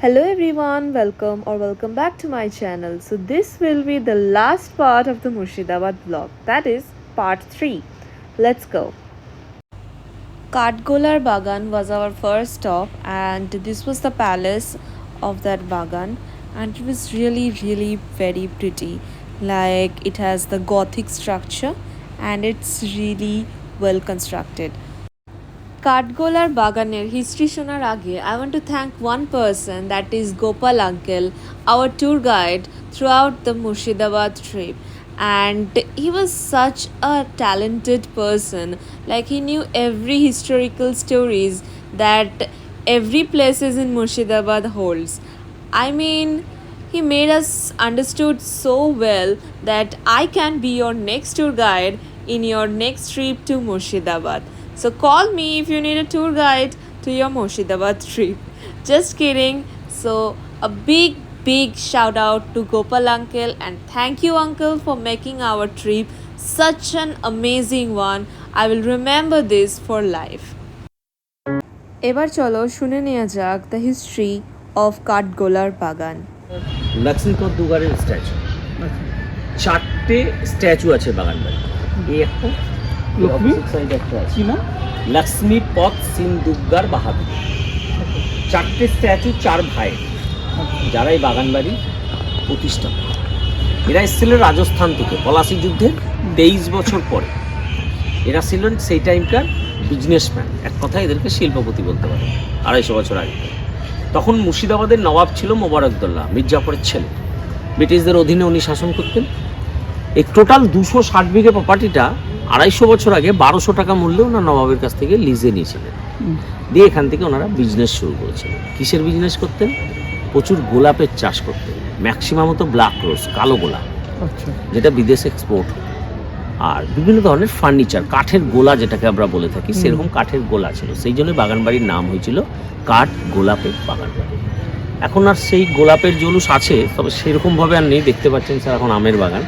Hello everyone, welcome back to my channel. So this will be the last part of the Murshidabad vlog, that is part 3. Let's go. Katgolar Bagan was our first stop and this was the palace of that Bagan, and it was really very pretty. Like it has the gothic structure and it's really well constructed. কাঠগোলার বাগানের history শোনার আগে I want to thank one person, that is Gopal uncle, our tour guide throughout the Murshidabad trip. And he was such a talented person. Like he knew every historical stories that every places in Murshidabad holds. I mean, he made us understood so well that I can be your next tour guide in your next trip to Murshidabad. So call me if you need a tour guide to your Murshidabad trip. Just kidding. So a big shout out to Gopal uncle, and thank you uncle for making our trip such an amazing one. I will remember this for life. এবার চলো শুনে নেওয়া যাক the history of কাঠগোলার বাগান। Lakshmipada দুগারের statue, 4টে statue আছে বাগান বাড়ি। এই একটা সাইড একটা আছে না, লক্ষ্মীপদ সিং দুগ্গার বাহাদুর। 4টে স্ট্যাচু, 4 ভাই যারা এই বাগান বাড়ি প্রতিষ্ঠাতা। এরা এসেছিলেন রাজস্থান থেকে পলাশি যুদ্ধের 23 বছর পরে। এরা ছিলেন সেই টাইমকার বিজনেসম্যান, এক কথায় এদেরকে শিল্পপতি বলতে পারে। 250 বছর আগে তখন মুর্শিদাবাদের নবাব ছিল মোবারকদৌল্লা, মির্জাফরের ছেলে। ব্রিটিশদের অধীনে উনি শাসন করতেন। এই টোটাল 260 বিঘে প্রপার্টিটা 250 বছর আগে 1200 টাকা মূল্যে ওনার নবাবের কাছ থেকে লিজে নিয়েছিলেন। দিয়ে এখান থেকে ওনারা বিজনেস শুরু করেছিলেন। কিসের বিজনেস করতেন? প্রচুর গোলাপের চাষ করতেন, ম্যাক্সিমাম তো ব্ল্যাক রোজ, কালো গোলাপ, যেটা বিদেশে এক্সপোর্ট। আর বিভিন্ন ধরনের ফার্নিচার, কাঠের গোলা যেটাকে আমরা বলে থাকি, সেরকম কাঠের গোলা ছিল। সেই জন্য বাগানবাড়ির নাম হয়েছিল কাঠ গোলাপের বাগানবাড়ি। এখন আর সেই গোলাপের জলুস আছে, তবে সেরকমভাবে আর নেই। দেখতে পাচ্ছেন স্যার, এখন আমের বাগান,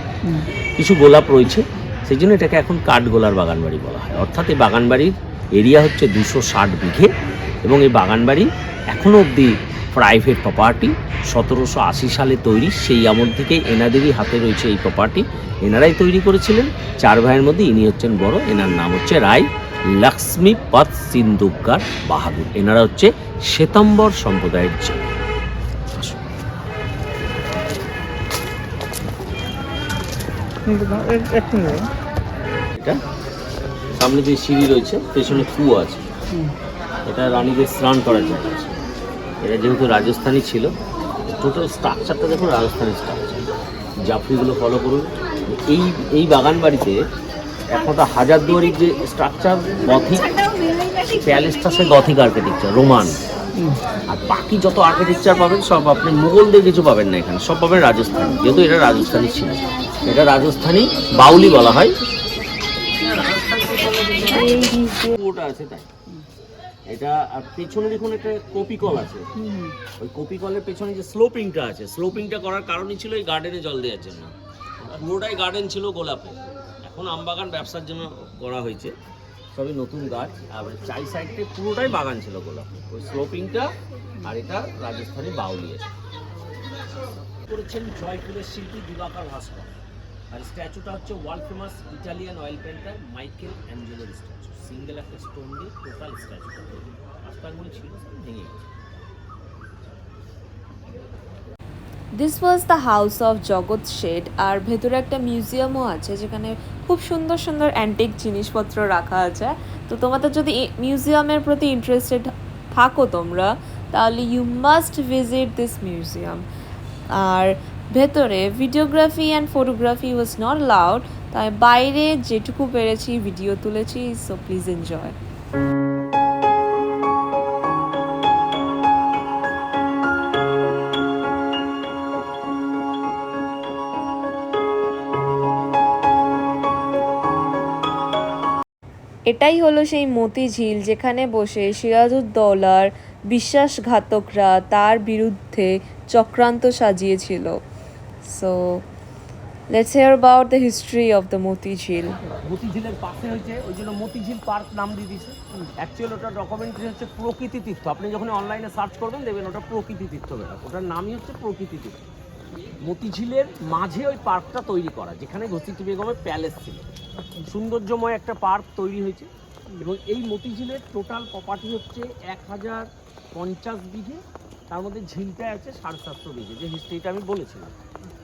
কিছু গোলাপ রয়েছে, সেই জন্য এটাকে এখন কাঠগোলার বাগানবাড়ি বলা হয়। অর্থাৎ এই বাগানবাড়ির এরিয়া হচ্ছে 260 বিঘে, এবং এই বাগানবাড়ি এখনও অবধি প্রাইভেট প্রপার্টি। 1780 সালে তৈরি, সেই আমল থেকেই এনাদেরই হাতে রয়েছে এই প্রপার্টি। এনারাই তৈরি করেছিলেন। 4 ভাইয়ের মধ্যে ইনি হচ্ছেন বড়, এনার নাম হচ্ছে রায় লক্ষ্মীপদ সিং দুগ্গার বাহাদুর। এনারা হচ্ছে শ্বেতাম্বর সম্প্রদায়ের ছেলে। এটা সামনে যে সিঁড়ি রয়েছে, পেছনে কুয়ো আছে, এটা রানীদের স্নান করার জায়গা আছে। এটা যেহেতু রাজস্থানী ছিল, টোটাল স্ট্রাকচারটা দেখুন রাজস্থানী স্ট্রাকচার। জাফরিগুলো ফলো করুন। এই বাগান বাড়িতে একটা হাজারদুয়ারির যে স্ট্রাকচার, গথিক প্যালেসটা, সে গথিক আর্কিটেকচার, রোমান। আর বাকি যত আর্কিটেকচার পাবেন সব আপনি মুঘলদের কিছু পাবেন না, এখানে সব পাবেন রাজস্থানী। যেহেতু এটা রাজস্থানী ছিল, এটা রাজস্থানী বাউলি বলা হয়। ওটা আছে তাই এটা। আর পেছনে দেখুন একটা কপি কল আছে। ওই কপি কলের পেছনে যে স্লোপিংটা আছে, স্লোপিংটা করার কারণই ছিল এই গার্ডেনে জল দেওয়ার জন্য। পুরোটাই গার্ডেন ছিল গোলাপে। এখন আমবাগান ব্যবসার জন্য করা হয়েছে, সবই নতুন গাছ। আর চাই সাইডে পুরোটাই বাগান ছিল গোলাপে। ওই স্লোপিংটা আর এটা রাজস্থানী বাউলি আছে। করেছেন জয়পুরের শিল্পী দিবাকর ভাস্কর। আর স্ট্যাচুটা হচ্ছে world famous Italian oil painter Michael অ্যাঞ্জেলোর স্ট্যাচু। সিঙ্গেল একটা স্টোন দিয়ে টোটাল স্ট্যাচুটা তৈরি। রাস্তাগুলো ছিল ভেঙে গেছে। This was the house of Jagat Seth. আর ভেতরে একটা মিউজিয়ামও আছে, যেখানে খুব সুন্দর অ্যান্টিক জিনিসপত্র রাখা আছে। তো তোমাদের যদি মিউজিয়ামের প্রতি ইন্টারেস্টেড থাকো তোমরা, তাহলে you must visit this museum. আর ভেতরে videography and photography was not allowed, তাই বাইরে যেটুকু পেরেছি ভিডিও তুলেছি। So please enjoy. এটাই হলো সেই মতি ঝিল, যেখানে বসে সিরাজউদ্দৌলার বিশ্বাসঘাতকরা তার বিরুদ্ধে চক্রান্ত সাজিয়েছিল। So let's hear about the history of the Moti Jheel. মতিঝিলের পাশে হয়েছে, ওই জন্য মতিঝিল পার্ক নাম দিয়ে দিয়েছে। অ্যাকচুয়ালি ওটা ডকুমেন্টারি হচ্ছে প্রকৃতি তীর্থ। আপনি যখন অনলাইনে সার্চ করবেন দেখবেন ওটা প্রকৃতি তীর্থ, বেটা ওটার নামই হচ্ছে প্রকৃতি তীর্থ। মতিঝিলের মাঝে ওই পার্কটা তৈরি করা, যেখানে ঘসিটি বেগমের প্যালেস ছিল। সৌন্দর্যময় একটা পার্ক তৈরি হয়েছে। এবং এই মতিঝিলের টোটাল প্রপার্টি হচ্ছে 1050 বিঘে, তার মধ্যে ঝিলটা আছে 750 বিঘে, যে হিস্ট্রিটা আমি বলেছিলাম।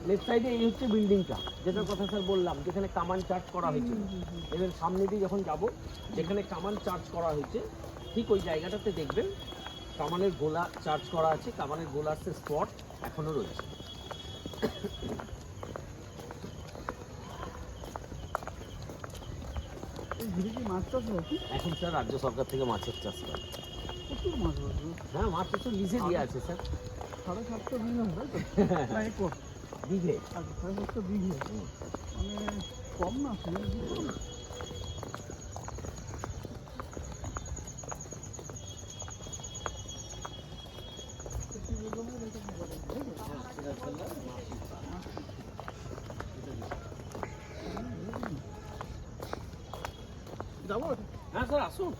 লেফট সাইডে এই হচ্ছে বিল্ডিংটা, যেটার কথা স্যার বললাম, যেখানে কামান চার্জ করা হয়েছে। এদের সামনে দিয়ে যখন যাব, যেখানে কামান চার্জ করা হয়েছে, ঠিক ওই জায়গাটাতে দেখবেন কামানের গোলা চার্জ করা আছে। কামানের গোলার সে স্পট এখনও রয়েছে। এখন স্যার রাজ্য সরকার থেকে মাছের চাষ করে। হ্যাঁ, মাছ তো লিজে দিয়ে আছে স্যার। 750 বিঘে হবে তো, না একর বিঘে, 750 বিঘে, মানে কম না? যাবো? হ্যাঁ স্যার, আসুন।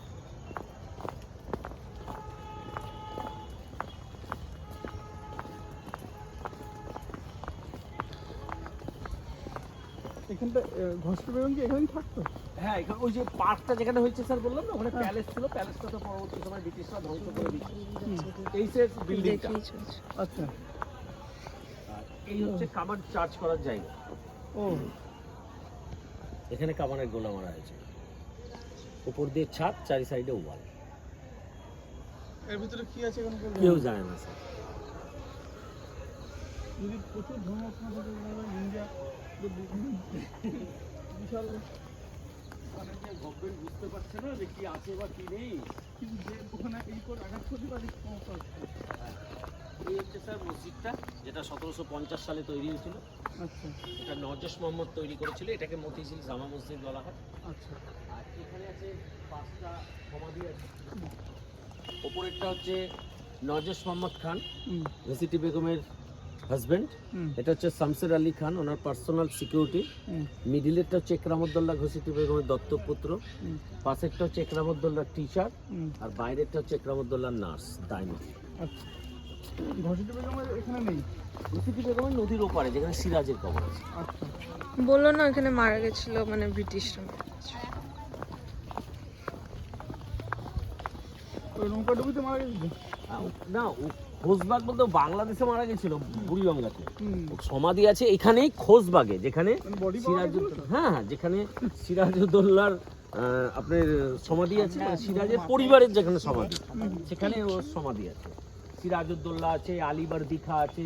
এখানটা ঘসটি বেগম কি এখানেই থাকতো? হ্যাঁ, এখানে ওই যে পার্কটা যেখানে হয়েছে স্যার বললাম না, ওখানে প্যালেস ছিল। প্যালেসটা তো পরবর্তী সময় ব্রিটিশরা ধ্বংস করে দিচ্ছে। এই সে বিল্ডিংটা। আচ্ছা, আর এই হচ্ছে কামান চার্জ করার জায়গা। ও এখানে কামানের গোলা মারা হয়েছে। উপর দিয়ে ছাদ, চারি সাইডে ওয়াল। এর ভিতরে কি আছে এখন বলবেন? কেউ জানে না স্যার। যদি প্রচুর ধর্মস্থান থাকে ইন্ডিয়া বিশাল, মানে যে গভর্নমেন্ট বুঝতে পারছে না যে কি আছে বা কি নেই। কিন্তু যে ওখানে এই করে আঘাত করতে পারি সমস্যা হচ্ছে। এই হচ্ছে স্যার মসজিদটা, যেটা 1750 সালে তৈরি হয়েছিল। আচ্ছা এটা নজশ মোহাম্মদ তৈরি করেছিল। এটাকে মতিঝিল জামা মসজিদ বলা হয়। আচ্ছা, আর এখানে আছে 5টা সমাধি আছে। ওপরেরটা হচ্ছে নজশ মোহাম্মদ খান, ঘসিটি বেগমের হাজব্যান্ড। এটা হচ্ছে শামসের আলী খান, ওনার পার্সোনাল সিকিউরিটি। মিডিলেরটা হচ্ছে একরামউদ্দৌলা ঘসিটি বেগমের দত্তক পুত্র। পাশেরটা হচ্ছে একরামউদ্দৌলার টিচার, আর বাইরেরটা হচ্ছে একরামউদ্দৌলার নার্স দাইমা। আচ্ছা। ঘসিটি বেগমের এখানে নেই? ঘসিটি বেগমের নদীর ওপারে, যেখানে সিরাজের কবর আছে। আচ্ছা, বললো না এখানে মারা গেছিল, মানে ব্রিটিশরা মারা গেছিল। ওই নৌকা ডুবিতে মারা গেছিল? না, খোঁজবাগ বলতে বাংলাদেশে মারা গেছিল, বুড়িগঙ্গাতে। সমাধি আছে এখানেই খোঁজবাগে, যেখানে সিরাজউদ্দৌলা, হ্যাঁ, যেখানে সিরাজউদ্দৌলার আপনার সমাধি আছে, মানে সিরাজের পরিবারের যেখানে সমাধি, সেখানে ওর সমাধি আছে। সিরাজউদ্দৌলা আছে, আলিবর্দি খাঁ আছে,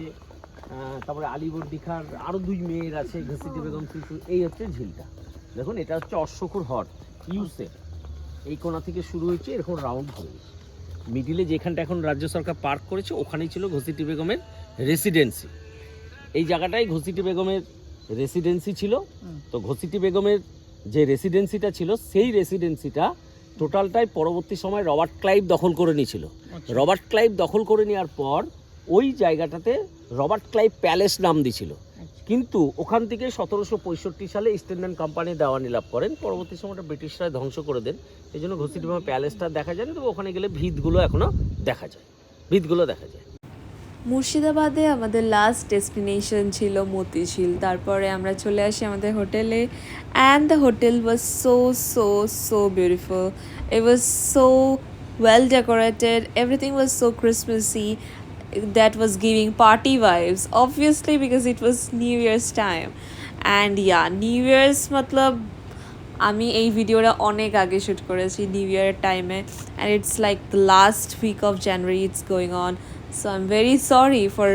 তারপরে আলিবর্দি খাঁর আরো 2 মেয়ের আছে, ঘসিটি বেগম শিশু। এই হচ্ছে ঝিলটা। দেখুন, এটা হচ্ছে অশ্বকুর হট ইউসেফ। এই কোণা থেকে শুরু হয়েছে, এরকম রাউন্ড হয়ে গেছে। মিডিলে যেখানটা এখন রাজ্য সরকার পার্ক করেছে, ওখানেই ছিল ঘসিটি বেগমের রেসিডেন্সি। এই জায়গাটাই ঘসিটি বেগমের রেসিডেন্সি ছিল। তো ঘসিটি বেগমের যে রেসিডেন্সিটা ছিল, সেই রেসিডেন্সিটা টোটালটাই পরবর্তী সময় রবার্ট ক্লাইভ দখল করে নিয়েছিল। রবার্ট ক্লাইভ দখল করে নেওয়ার পর ওই জায়গাটাতে রবার্ট ক্লাইভ প্যালেস নাম দিয়েছিল। কিন্তু ওখান থেকে 1765 সালে ইস্ট ইন্ডিয়ান কোম্পানি দেওয়ানি লাভ করেন। পরবর্তী সময়টা ব্রিটিশরা ধ্বংস করে দেন। এই জন্য ঘসিটি বেগম প্যালেসটা দেখা যায় না, তবে ওখানে গেলে ভিতগুলো এখনও দেখা যায়, ভিতগুলো দেখা যায়। মুর্শিদাবাদে আমাদের লাস্ট ডেস্টিনেশন ছিল মতিঝিল। তারপরে আমরা চলে আসি আমাদের হোটেলে, and the hotel was so so so beautiful. It was so well decorated, everything was so Christmassy, that was giving party vibes, obviously because it was New Year's time. And yeah, New Year's matlab আমি এই ভিডিওটা অনেক আগে shoot করেছি new ইয়ারের টাইমে, and it's like the last week of January it's going on, so I am very sorry for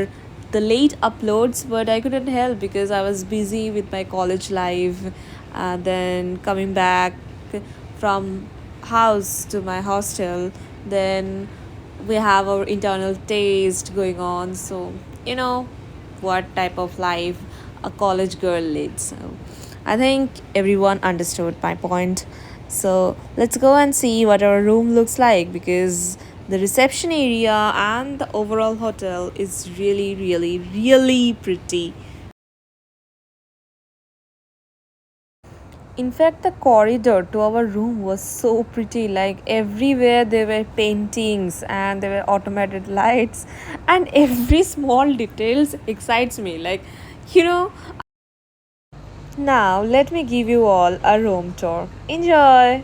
the late uploads, but I couldn't help because I was busy with my college life, then coming back from house to my hostel, then we have our internal taste going on, so you know what type of life a college girl leads. So I think everyone understood my point, so let's go and see what our room looks like, because the reception area and the overall hotel is really really really pretty. In fact, the corridor to our room was so pretty. Like everywhere, there were paintings and there were automated lights, and every small details excites me. You know, now let me give you all a room tour. Enjoy!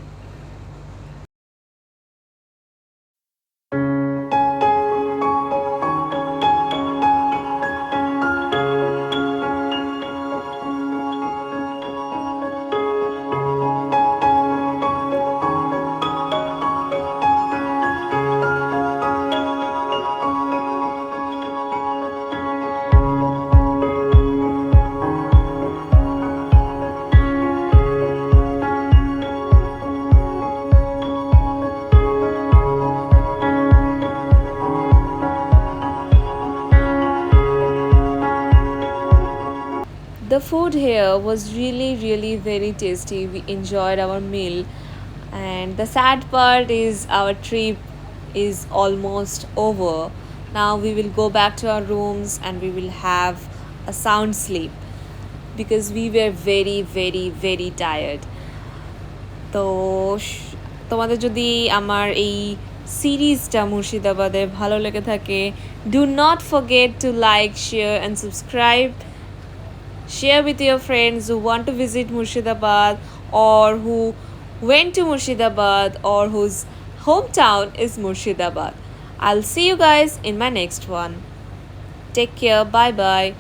The food here was really, really very tasty. We enjoyed our meal, and the sad part is our trip is almost over. Now we will go back to our rooms and we will have a sound sleep because we were very, very, very tired. তো তোমাদের যদি আমার এই সিরিজটা মুর্শিদাবাদের ভালো লেগে থাকে, do not forget to like, share and subscribe. Share with your friends who want to visit Murshidabad or who went to Murshidabad or whose hometown is Murshidabad. I'll see you guys in my next one. Take care. Bye bye.